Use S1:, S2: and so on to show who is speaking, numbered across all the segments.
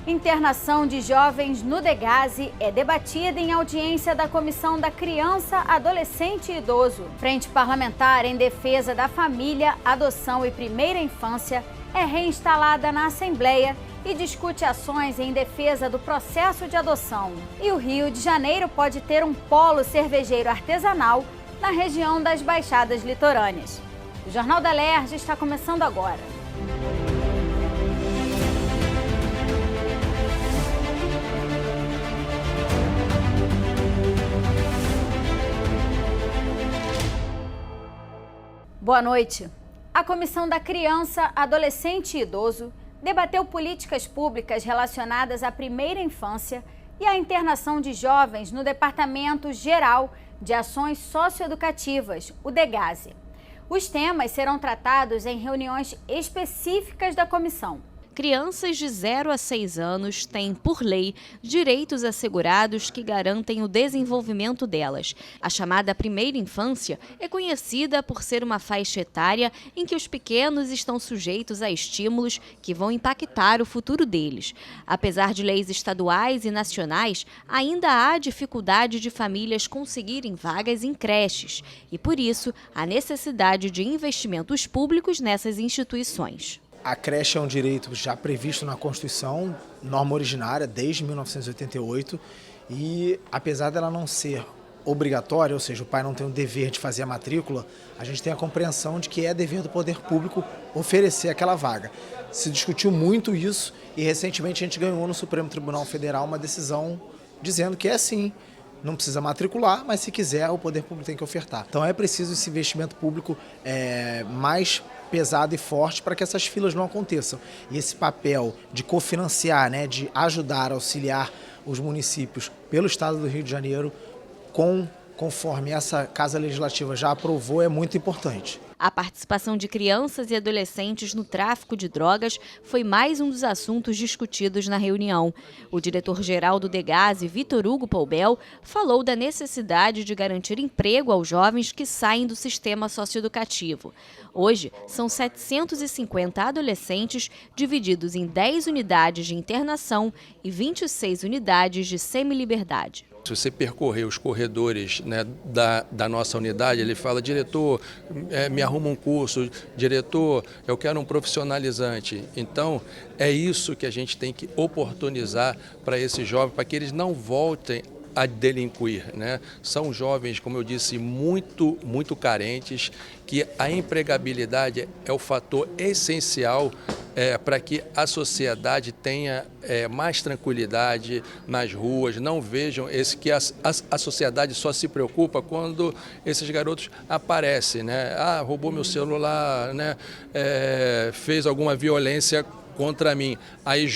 S1: Internação de jovens no Degase é debatida em audiência da Comissão da Criança, Adolescente e Idoso. Frente Parlamentar em Defesa da Família, Adoção e Primeira Infância é reinstalada na Assembleia e discute ações em defesa do processo de adoção. E o Rio de Janeiro pode ter um polo cervejeiro artesanal na região das Baixadas Litorâneas. O Jornal da Alerj está começando agora. Boa noite. A Comissão da Criança, Adolescente e Idoso debateu políticas públicas relacionadas à primeira infância e à internação de jovens no Departamento Geral de Ações Socioeducativas, o Degase. Os temas serão tratados em reuniões específicas da comissão.
S2: Crianças de 0 a 6 anos têm, por lei, direitos assegurados que garantem o desenvolvimento delas. A chamada primeira infância é conhecida por ser uma faixa etária em que os pequenos estão sujeitos a estímulos que vão impactar o futuro deles. Apesar de leis estaduais e nacionais, ainda há dificuldade de famílias conseguirem vagas em creches e, por isso, a necessidade de investimentos públicos nessas instituições.
S3: A creche é um direito já previsto na Constituição, norma originária, desde 1988, e apesar dela não ser obrigatória, ou seja, o pai não tem o dever de fazer a matrícula, a gente tem a compreensão de que é dever do poder público oferecer aquela vaga. Se discutiu muito isso e recentemente a gente ganhou no Supremo Tribunal Federal uma decisão dizendo que é sim. Não precisa matricular, mas se quiser, o poder público tem que ofertar. Então é preciso esse investimento público mais pesado e forte para que essas filas não aconteçam. E esse papel de cofinanciar, de ajudar, auxiliar os municípios pelo Estado do Rio de Janeiro, conforme essa Casa Legislativa já aprovou, é muito importante.
S2: A participação de crianças e adolescentes no tráfico de drogas foi mais um dos assuntos discutidos na reunião. O diretor-geral do Degase, Vitor Hugo Poubel, falou da necessidade de garantir emprego aos jovens que saem do sistema socioeducativo. Hoje, são 750 adolescentes divididos em 10 unidades de internação e 26 unidades de semiliberdade.
S4: Se você percorrer os corredores da nossa unidade, ele fala: diretor, me arruma um curso, diretor, eu quero um profissionalizante. Então, é isso que a gente tem que oportunizar para esses jovens, para que eles não voltem a delinquir, São jovens, como eu disse, muito, muito carentes, que a empregabilidade é o fator essencial para que a sociedade tenha mais tranquilidade nas ruas, não vejam que a sociedade só se preocupa quando esses garotos aparecem, roubou meu celular, fez alguma violência contra mim, aí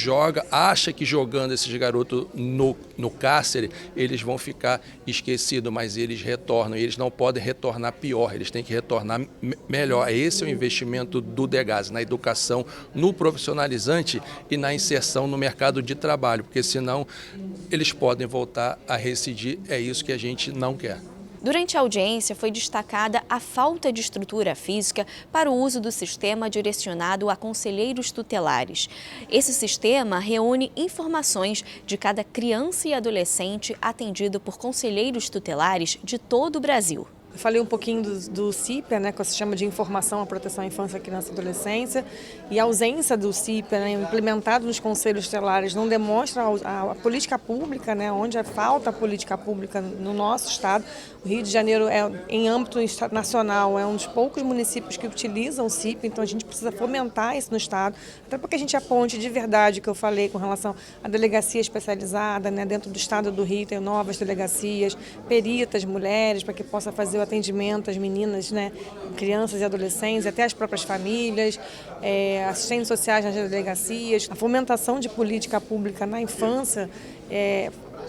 S4: acha que jogando esses garotos no cárcere, eles vão ficar esquecidos, mas eles retornam, e eles não podem retornar pior, eles têm que retornar melhor. Esse é o investimento do Degase, na educação, no profissionalizante e na inserção no mercado de trabalho, porque senão eles podem voltar a recidir, é isso que a gente não quer.
S2: Durante a audiência, foi destacada a falta de estrutura física para o uso do sistema direcionado a conselheiros tutelares. Esse sistema reúne informações de cada criança e adolescente atendido por conselheiros tutelares de todo o Brasil.
S5: Eu falei um pouquinho do CIPA, que se chama de Informação à Proteção à Infância, Criança e Adolescência, e a ausência do CIPA, implementado nos conselhos tutelares, não demonstra a política pública, onde falta a política pública no nosso estado. O Rio de Janeiro, em âmbito nacional, é um dos poucos municípios que utilizam o CIPA, então a gente precisa fomentar isso no estado, até porque a gente aponte de verdade o que eu falei com relação à delegacia especializada, dentro do estado do Rio tem novas delegacias, peritas, mulheres, para que possa fazer o atendimento às meninas, crianças e adolescentes, até as próprias famílias, assistentes sociais nas delegacias. A fomentação de política pública na infância,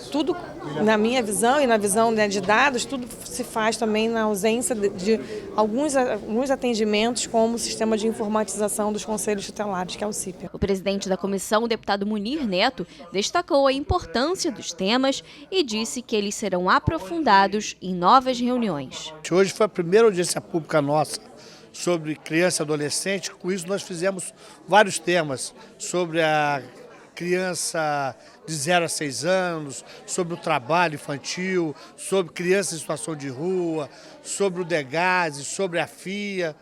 S5: tudo, na minha visão e na visão de dados, tudo se faz também na ausência de alguns atendimentos, como o sistema de informatização dos conselhos tutelares, que é o CIPA.
S2: O presidente da comissão, o deputado Munir Neto, destacou a importância dos temas e disse que eles serão aprofundados em novas reuniões.
S6: Hoje foi a primeira audiência pública nossa sobre criança e adolescente. Com isso nós fizemos vários temas sobre a criança de 0 a 6 anos, sobre o trabalho infantil, sobre crianças em situação de rua, sobre o DEGASE, sobre a FIA.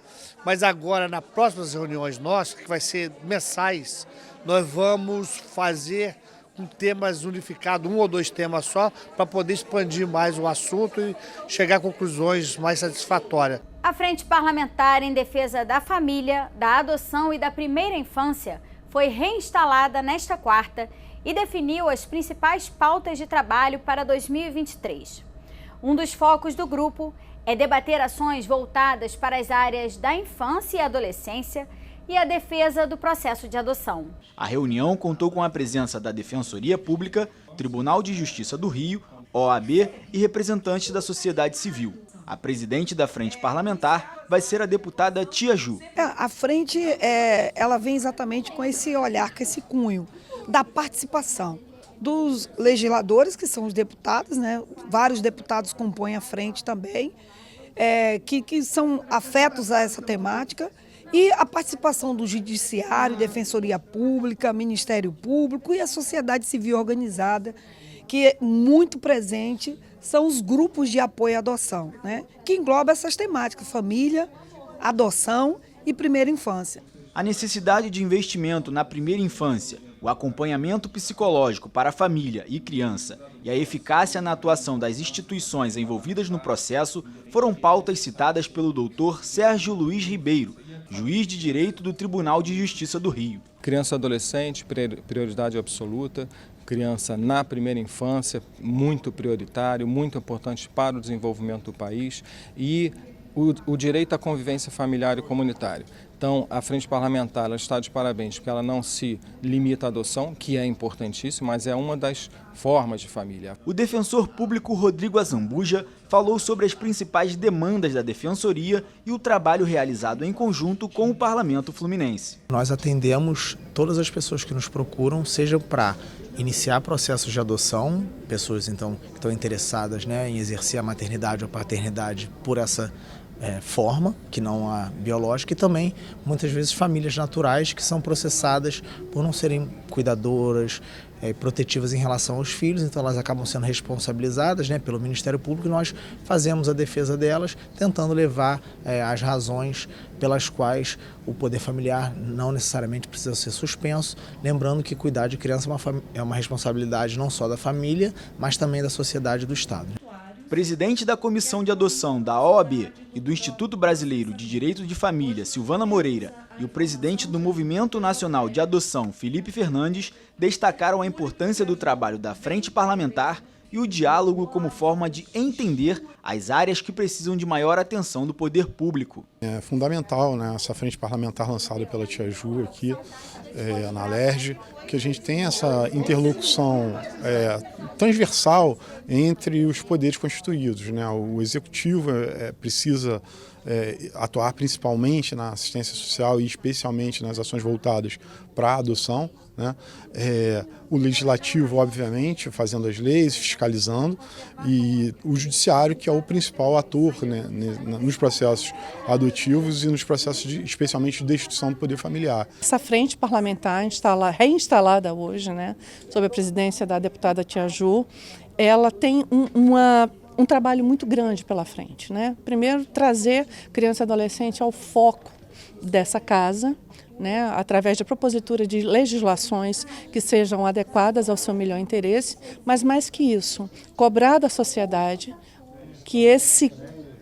S6: Mas agora, nas próximas reuniões nossas, que vai ser mensais, nós vamos fazer com temas unificados, 1 ou 2 temas só, para poder expandir mais o assunto e chegar a conclusões mais satisfatórias.
S1: A Frente Parlamentar em Defesa da Família, da Adoção e da Primeira Infância foi reinstalada nesta quarta e definiu as principais pautas de trabalho para 2023. Um dos focos do grupo é debater ações voltadas para as áreas da infância e adolescência e a defesa do processo de adoção.
S7: A reunião contou com a presença da Defensoria Pública, Tribunal de Justiça do Rio, OAB e representantes da sociedade civil. A presidente da Frente Parlamentar vai ser a deputada Tia Ju.
S8: A frente ela vem exatamente com esse olhar, com esse cunho da participação dos legisladores, que são os deputados, né? Vários deputados compõem a frente também, que são afetos a essa temática, e a participação do Judiciário, Defensoria Pública, Ministério Público e a sociedade civil organizada, que é muito presente, são os grupos de apoio à adoção, né? Que engloba essas temáticas: família, adoção e primeira infância.
S7: A necessidade de investimento na primeira infância, o acompanhamento psicológico para a família e criança e a eficácia na atuação das instituições envolvidas no processo foram pautas citadas pelo doutor Sérgio Luiz Ribeiro, juiz de direito do Tribunal de Justiça do Rio.
S9: Criança e adolescente, prioridade absoluta. Criança na primeira infância, muito prioritário, muito importante para o desenvolvimento do país, e o direito à convivência familiar e comunitária. Então, a Frente Parlamentar ela está de parabéns, porque ela não se limita à adoção, que é importantíssimo, mas é uma das formas de família.
S7: O defensor público Rodrigo Azambuja falou sobre as principais demandas da Defensoria e o trabalho realizado em conjunto com o Parlamento Fluminense.
S3: Nós atendemos todas as pessoas que nos procuram, seja para iniciar processos de adoção, pessoas então que estão interessadas, né, em exercer a maternidade ou a paternidade por essa forma, que não a biológica, e também muitas vezes famílias naturais que são processadas por não serem cuidadoras, protetivas em relação aos filhos, então elas acabam sendo responsabilizadas, né, pelo Ministério Público, e nós fazemos a defesa delas, tentando levar as razões pelas quais o poder familiar não necessariamente precisa ser suspenso, lembrando que cuidar de criança é uma responsabilidade não só da família, mas também da sociedade e do Estado.
S7: Presidente da Comissão de Adoção da OAB e do Instituto Brasileiro de Direito de Família, Silvana Moreira, e o presidente do Movimento Nacional de Adoção, Felipe Fernandes, destacaram a importância do trabalho da Frente Parlamentar e o diálogo como forma de entender as áreas que precisam de maior atenção do poder público.
S10: É fundamental, né, essa frente parlamentar lançada pela Tia Ju aqui na LERJ, que a gente tem essa interlocução transversal entre os poderes constituídos, né? O executivo precisa atuar principalmente na assistência social e especialmente nas ações voltadas para a adoção, né? O legislativo, obviamente, fazendo as leis, fiscalizando, e o judiciário, que é o principal ator, né, nos processos adotivos e nos processos especialmente de destituição do poder familiar.
S5: Essa frente parlamentar reinstalada hoje, né, sob a presidência da deputada Tia Ju, ela tem um trabalho muito grande pela frente, né? Primeiro, trazer criança e adolescente ao foco dessa casa, né, através da propositura de legislações que sejam adequadas ao seu melhor interesse, mas mais que isso, cobrar da sociedade que esse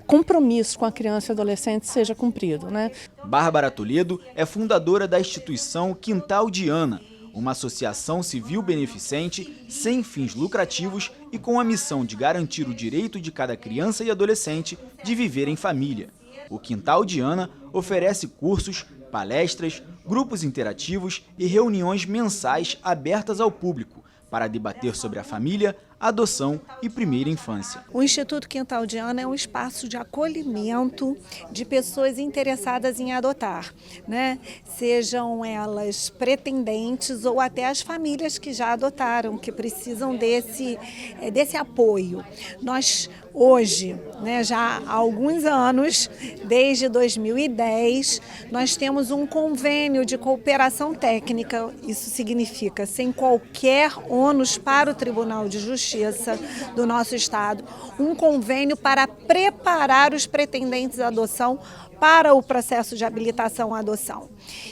S5: compromisso com a criança e adolescente seja cumprido, né?
S7: Bárbara Toledo é fundadora da instituição Quintal de Ana, uma associação civil beneficente, sem fins lucrativos e com a missão de garantir o direito de cada criança e adolescente de viver em família. O Quintal de Ana oferece cursos, palestras, grupos interativos e reuniões mensais abertas ao público para debater sobre a família, adoção e primeira infância.
S11: O Instituto Quintal de Ana é um espaço de acolhimento de pessoas interessadas em adotar, né? Sejam elas pretendentes ou até as famílias que já adotaram, que precisam desse apoio. Nós hoje, né, já há alguns anos, desde 2010, nós temos um convênio de cooperação técnica. Isso significa sem qualquer ônus para o Tribunal de Justiça do nosso estado, um convênio para preparar os pretendentes à adoção para o processo de habilitação à adoção.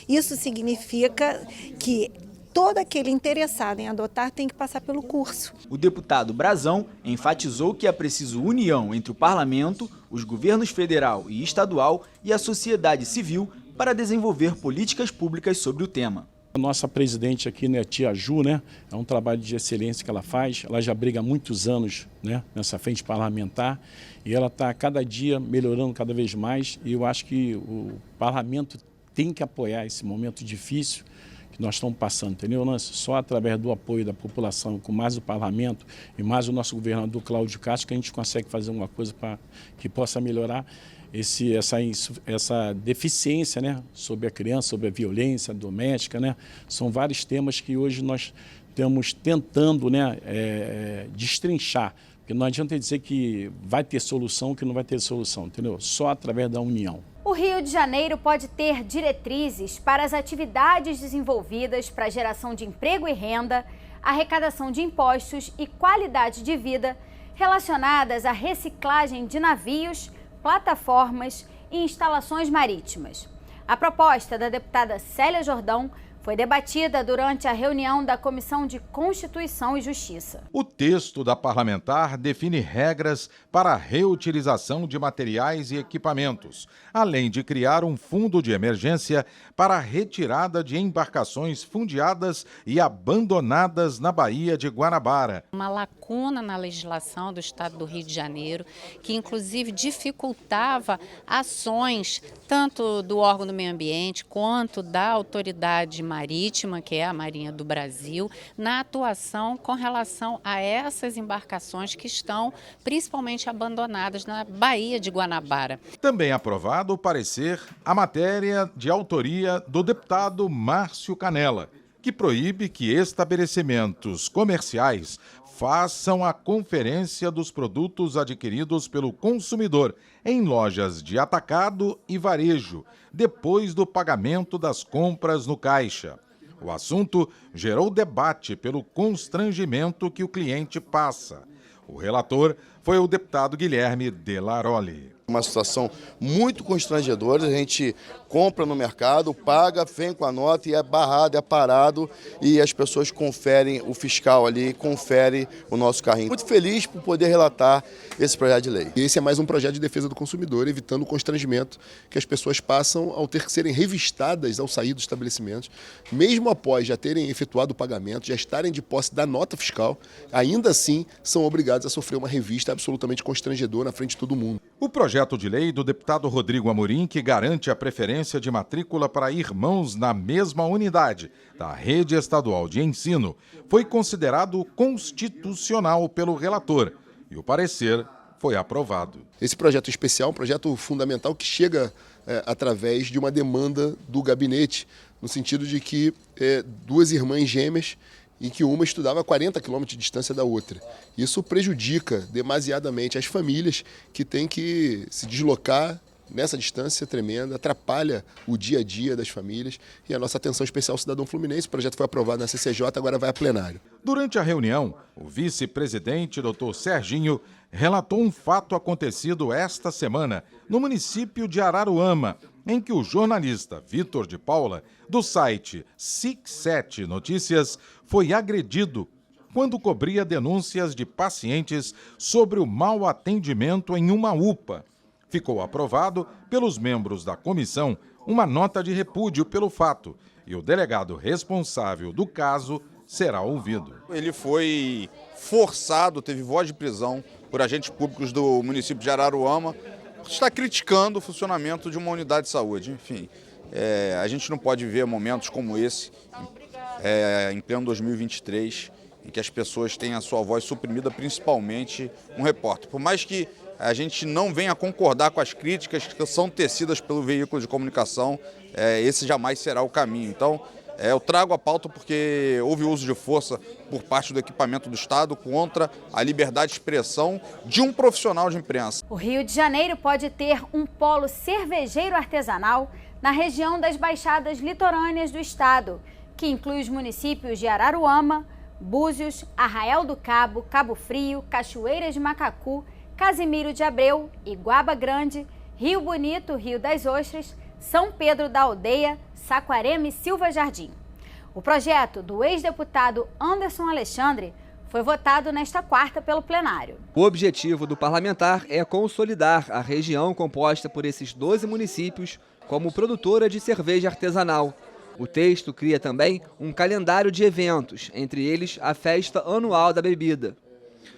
S11: Isso significa que todo aquele interessado em adotar tem que passar pelo curso.
S7: O deputado Brazão enfatizou que é preciso união entre o parlamento, os governos federal e estadual e a sociedade civil para desenvolver políticas públicas sobre o tema.
S12: A nossa presidente aqui, né, Tia Ju, né, é um trabalho de excelência que ela faz. Ela já briga há muitos anos, né, nessa frente parlamentar e ela está cada dia melhorando cada vez mais. E eu acho que o parlamento tem que apoiar esse momento difícil que nós estamos passando, entendeu? Só através do apoio da população, com mais o parlamento e mais o nosso governador Cláudio Castro, que a gente consegue fazer uma coisa para que possa melhorar essa deficiência, né, sobre a criança, sobre a violência doméstica, né? São vários temas que hoje nós estamos tentando, né, destrinchar, porque não adianta dizer que vai ter solução, que não vai ter solução, entendeu? Só através da união.
S1: O Rio de Janeiro pode ter diretrizes para as atividades desenvolvidas para a geração de emprego e renda, arrecadação de impostos e qualidade de vida relacionadas à reciclagem de navios, plataformas e instalações marítimas. A proposta da deputada Célia Jordão foi debatida durante a reunião da Comissão de Constituição e Justiça.
S13: O texto da parlamentar define regras para a reutilização de materiais e equipamentos, além de criar um fundo de emergência para a retirada de embarcações fundeadas e abandonadas na Baía de Guanabara.
S14: Uma lacuna na legislação do Estado do Rio de Janeiro, que inclusive dificultava ações tanto do órgão do meio ambiente quanto da autoridade marítima, que é a Marinha do Brasil, na atuação com relação a essas embarcações que estão principalmente abandonadas na Baía de Guanabara.
S13: Também aprovado o parecer a matéria de autoria do deputado Márcio Canella, que proíbe que estabelecimentos comerciais façam a conferência dos produtos adquiridos pelo consumidor em lojas de atacado e varejo, depois do pagamento das compras no caixa. O assunto gerou debate pelo constrangimento que o cliente passa. O relator foi o deputado Guilherme Delaroli.
S15: Uma situação muito constrangedora, a gente compra no mercado, paga, vem com a nota e é barrado, é parado e as pessoas conferem, o fiscal ali confere o nosso carrinho. Muito feliz por poder relatar esse projeto de lei.
S16: Esse é mais um projeto de defesa do consumidor, evitando o constrangimento que as pessoas passam ao ter que serem revistadas ao sair dos estabelecimentos, mesmo após já terem efetuado o pagamento, já estarem de posse da nota fiscal, ainda assim são obrigados a sofrer uma revista absolutamente constrangedora na frente de todo mundo.
S13: O projeto de lei do deputado Rodrigo Amorim, que garante a preferência de matrícula para irmãos na mesma unidade da rede estadual de ensino, foi considerado constitucional pelo relator e o parecer foi aprovado.
S16: Esse projeto especial é um projeto fundamental que chega através de uma demanda do gabinete, no sentido de que duas irmãs gêmeas em que uma estudava a 40 quilômetros de distância da outra. Isso prejudica demasiadamente as famílias que têm que se deslocar nessa distância tremenda, atrapalha o dia a dia das famílias e a nossa atenção especial Cidadão Fluminense. O projeto foi aprovado na CCJ, agora vai a plenário.
S13: Durante a reunião, o vice-presidente, Dr. Serginho, relatou um fato acontecido esta semana no município de Araruama, em que o jornalista Vitor de Paula, do site SIC7 Notícias, foi agredido quando cobria denúncias de pacientes sobre o mau atendimento em uma UPA. Ficou aprovado pelos membros da comissão uma nota de repúdio pelo fato e o delegado responsável do caso será ouvido.
S17: Ele foi forçado, teve voz de prisão por agentes públicos do município de Araruama, está criticando o funcionamento de uma unidade de saúde. Enfim, a gente não pode ver momentos como esse em pleno 2023 em que as pessoas têm a sua voz suprimida, principalmente um repórter. Por mais que a gente não venha concordar com as críticas que são tecidas pelo veículo de comunicação, esse jamais será o caminho. Então, eu trago a pauta porque houve uso de força por parte do equipamento do Estado contra a liberdade de expressão de um profissional de imprensa.
S1: O Rio de Janeiro pode ter um polo cervejeiro artesanal na região das baixadas litorâneas do estado, que inclui os municípios de Araruama, Búzios, Arraial do Cabo, Cabo Frio, Cachoeiras de Macacu, Casimiro de Abreu, Iguaba Grande, Rio Bonito, Rio das Ostras, São Pedro da Aldeia, Saquarema e Silva Jardim. O projeto do ex-deputado Anderson Alexandre foi votado nesta quarta pelo plenário.
S18: O objetivo do parlamentar é consolidar a região composta por esses 12 municípios como produtora de cerveja artesanal. O texto cria também um calendário de eventos, entre eles a festa anual da bebida.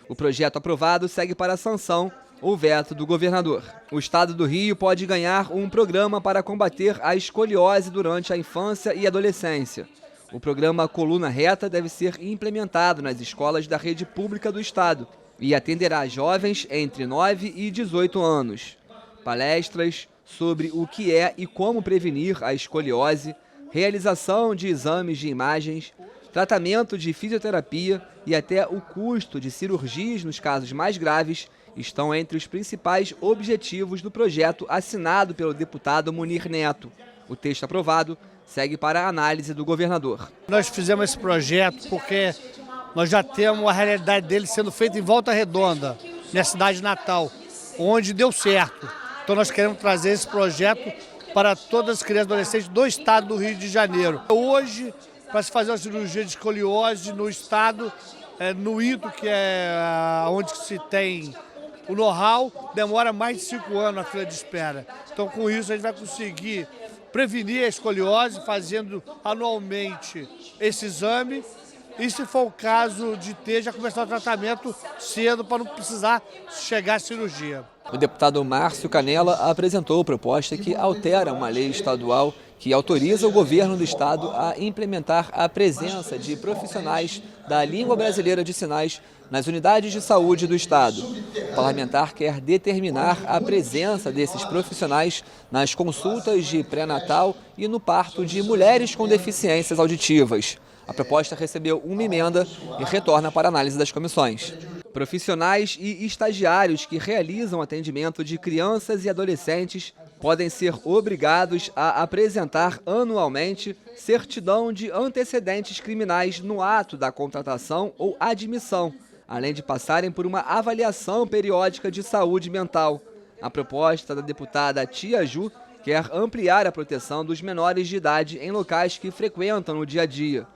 S18: O projeto aprovado segue para a sanção ou veto do governador. O Estado do Rio pode ganhar um programa para combater a escoliose durante a infância e adolescência. O programa Coluna Reta deve ser implementado nas escolas da rede pública do Estado e atenderá jovens entre 9 e 18 anos. Palestras sobre o que é e como prevenir a escoliose, realização de exames de imagens, tratamento de fisioterapia e até o custo de cirurgias nos casos mais graves estão entre os principais objetivos do projeto assinado pelo deputado Munir Neto. O texto aprovado segue para a análise do governador.
S6: Nós fizemos esse projeto porque nós já temos a realidade dele sendo feita em Volta Redonda, minha cidade natal, onde deu certo. Então nós queremos trazer esse projeto para todas as crianças e adolescentes do estado do Rio de Janeiro. Hoje, para se fazer uma cirurgia de escoliose no estado, no ITO, que é onde se tem o know-how, demora mais de 5 anos na fila de espera. Então, com isso, a gente vai conseguir prevenir a escoliose, fazendo anualmente esse exame. E, se for o caso de ter, já começar o tratamento cedo para não precisar chegar à cirurgia.
S18: O deputado Márcio Canella apresentou proposta que altera uma lei estadual que autoriza o governo do estado a implementar a presença de profissionais da língua brasileira de sinais nas unidades de saúde do estado. O parlamentar quer determinar a presença desses profissionais nas consultas de pré-natal e no parto de mulheres com deficiências auditivas. A proposta recebeu uma emenda e retorna para análise das comissões. Profissionais e estagiários que realizam atendimento de crianças e adolescentes podem ser obrigados a apresentar anualmente certidão de antecedentes criminais no ato da contratação ou admissão, além de passarem por uma avaliação periódica de saúde mental. A proposta da deputada Tia Ju quer ampliar a proteção dos menores de idade em locais que frequentam no dia a dia.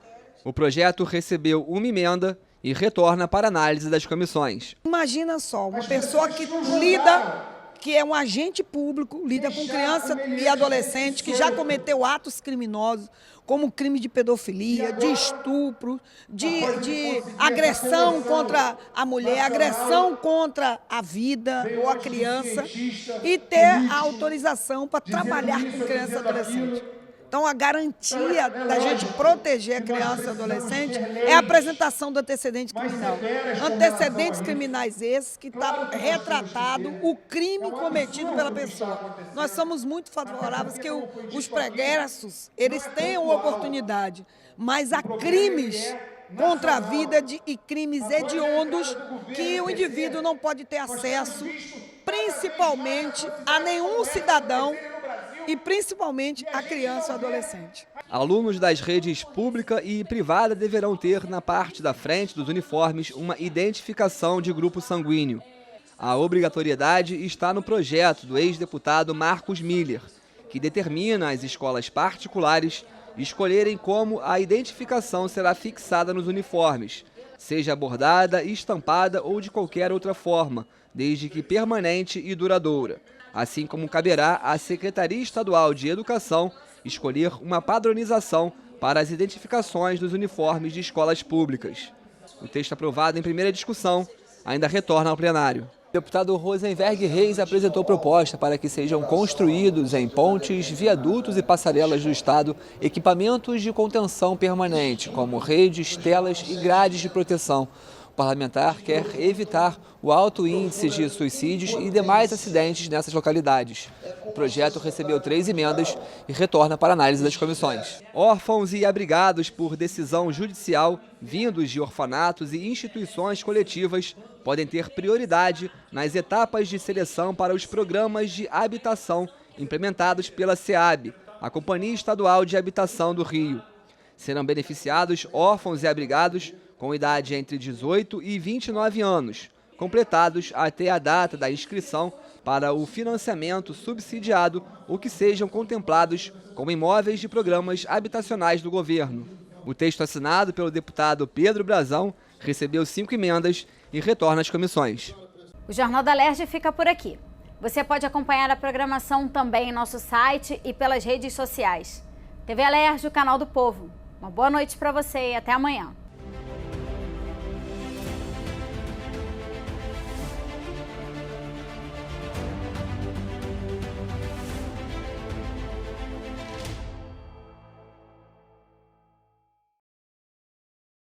S18: O projeto recebeu uma emenda e retorna para análise das comissões.
S8: Imagina só, uma pessoa que é um agente público, lida com criança e adolescente que já cometeu atos criminosos, como crime de pedofilia, de estupro, de agressão contra a mulher, agressão contra a vida ou a criança, e ter a autorização para trabalhar com criança e adolescente. Então, a garantia da gente proteger a criança e adolescente é a apresentação do antecedente criminal. Antecedentes criminais esses que está retratado o crime cometido pela pessoa. Nós somos muito favoráveis que os pregressos, eles tenham oportunidade, mas há crimes contra a vida e crimes hediondos que o indivíduo não pode ter acesso, principalmente a nenhum cidadão, e principalmente a criança ou adolescente.
S18: Alunos das redes pública e privada deverão ter na parte da frente dos uniformes uma identificação de grupo sanguíneo. A obrigatoriedade está no projeto do ex-deputado Marcos Miller, que determina as escolas particulares escolherem como a identificação será fixada nos uniformes, seja bordada, estampada ou de qualquer outra forma, desde que permanente e duradoura. Assim como caberá à Secretaria Estadual de Educação escolher uma padronização para as identificações dos uniformes de escolas públicas. O texto aprovado em primeira discussão ainda retorna ao plenário. O deputado Rosenberg Reis apresentou proposta para que sejam construídos em pontes, viadutos e passarelas do estado equipamentos de contenção permanente, como redes, telas e grades de proteção. O parlamentar quer evitar o alto índice de suicídios e demais acidentes nessas localidades. O projeto recebeu 3 emendas e retorna para análise das comissões. Órfãos e abrigados por decisão judicial, vindos de orfanatos e instituições coletivas, podem ter prioridade nas etapas de seleção para os programas de habitação implementados pela SEAB, a Companhia Estadual de Habitação do Rio. Serão beneficiados órfãos e abrigados com idade entre 18 e 29 anos, completados até a data da inscrição para o financiamento subsidiado ou que sejam contemplados como imóveis de programas habitacionais do governo. O texto assinado pelo deputado Pedro Brazão recebeu 5 emendas e retorna às comissões.
S1: O Jornal da Alerj fica por aqui. Você pode acompanhar a programação também em nosso site e pelas redes sociais. TV Alerj, o canal do povo. Uma boa noite para você e até amanhã.